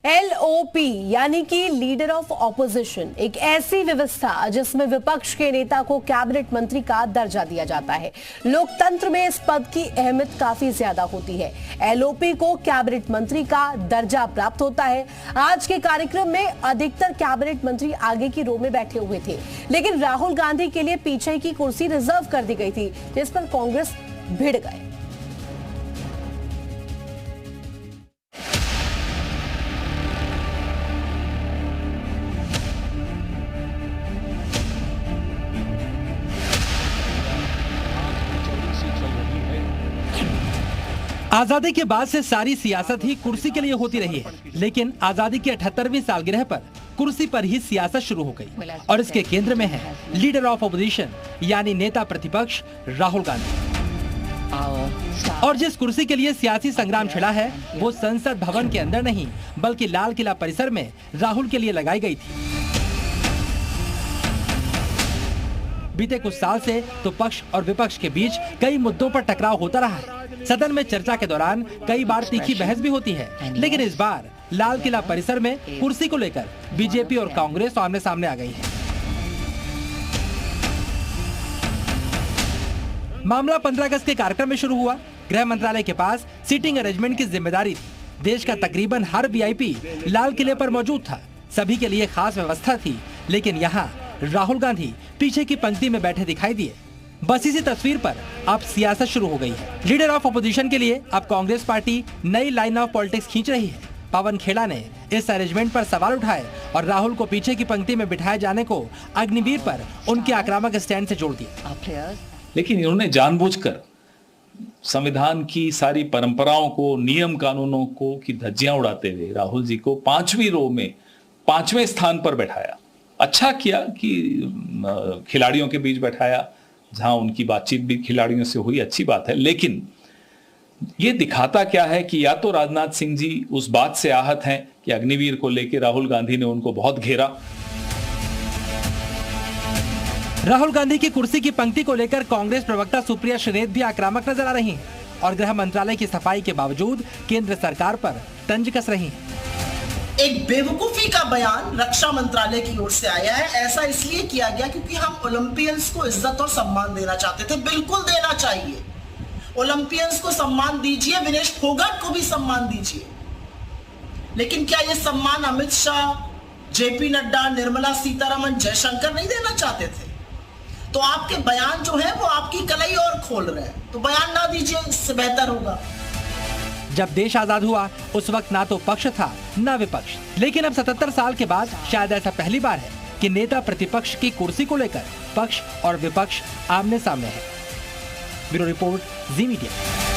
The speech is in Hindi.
LOP यानी कि लीडर ऑफ ऑपोजिशन एक ऐसी व्यवस्था जिसमें विपक्ष के नेता को कैबिनेट मंत्री का दर्जा दिया जाता है। लोकतंत्र में इस पद की अहमियत काफी ज्यादा होती है। LOP को कैबिनेट मंत्री का दर्जा प्राप्त होता है। आज के कार्यक्रम में अधिकतर कैबिनेट मंत्री आगे की रो में बैठे हुए थे, लेकिन राहुल गांधी के लिए पीछे की कुर्सी रिजर्व कर दी गई थी, जिस पर कांग्रेस भिड़ गए। आजादी के बाद से सारी सियासत ही कुर्सी के लिए होती रही है, लेकिन आजादी की 78वीं सालगिरह पर कुर्सी पर ही सियासत शुरू हो गई और इसके केंद्र में है लीडर ऑफ ऑपोजिशन यानी नेता प्रतिपक्ष राहुल गांधी। और जिस कुर्सी के लिए सियासी संग्राम छिड़ा है वो संसद भवन के अंदर नहीं बल्कि लाल किला परिसर में राहुल के लिए लगाई गई थी। बीते कुछ साल से तो पक्ष और विपक्ष के बीच कई मुद्दों पर टकराव होता रहा है। सदन में चर्चा के दौरान कई बार तीखी बहस भी होती है, लेकिन इस बार लाल किला परिसर में कुर्सी को लेकर बीजेपी और कांग्रेस आमने सामने आ गई है। मामला 15 अगस्त के कार्यक्रम में शुरू हुआ। गृह मंत्रालय के पास सीटिंग अरेंजमेंट की जिम्मेदारी थी। देश का तकरीबन हर VIP लाल किले पर मौजूद था। सभी के लिए खास व्यवस्था थी, लेकिन यहाँ राहुल गांधी पीछे की पंक्ति में बैठे दिखाई दिए। बस इसी तस्वीर पर अब सियासत शुरू हो गई है। लीडर ऑफ ऑपोजिशन के लिए अब कांग्रेस पार्टी नई लाइन ऑफ पॉलिटिक्स खींच रही है। पवन खेड़ा ने इस अरेंजमेंट पर सवाल उठाए और राहुल को पीछे की पंक्ति में बिठाए जाने को अग्निवीर पर उनके आक्रामक स्टैंड से जोड़ दिया। लेकिन इन्होंने जानबूझकर संविधान की सारी परंपराओं को, नियम कानूनों को की धज्जियां उड़ाते हुए राहुल जी को 5वीं रो में 5वें स्थान पर बैठाया। अच्छा किया कि खिलाड़ियों के बीच बैठाया, जहां उनकी बातचीत भी खिलाड़ियों से हुई, अच्छी बात है। लेकिन ये दिखाता क्या है कि या तो राजनाथ सिंह जी उस बात से आहत हैं कि अग्निवीर को लेकर राहुल गांधी ने उनको बहुत घेरा। राहुल गांधी की कुर्सी की पंक्ति को लेकर कांग्रेस प्रवक्ता सुप्रिया श्रीनेत भी आक्रामक नजर आ रही हैं और गृह मंत्रालय की सफाई के बावजूद केंद्र सरकार पर तंज कस रही हैं। एक बेवकूफी का बयान रक्षा मंत्रालय की ओर से आया है। ऐसा इसलिए किया गया क्योंकि हम ओलंपियंस को इज्जत और सम्मान देना चाहते थे। बिल्कुल देना चाहिए, ओलंपियंस को सम्मान दीजिए, विनेश फोगाट को भी सम्मान दीजिए, लेकिन क्या यह सम्मान अमित शाह, JP नड्डा, निर्मला सीतारमण, जयशंकर नहीं देना चाहते थे? तो आपके बयान जो है वो आपकी कलाई और खोल रहे हैं, तो बयान ना दीजिए, इससे बेहतर होगा। जब देश आजाद हुआ उस वक्त ना तो पक्ष था ना विपक्ष, लेकिन अब 77 साल के बाद शायद ऐसा पहली बार है कि नेता प्रतिपक्ष की कुर्सी को लेकर पक्ष और विपक्ष आमने सामने है। ब्यूरो रिपोर्ट, जी मीडिया।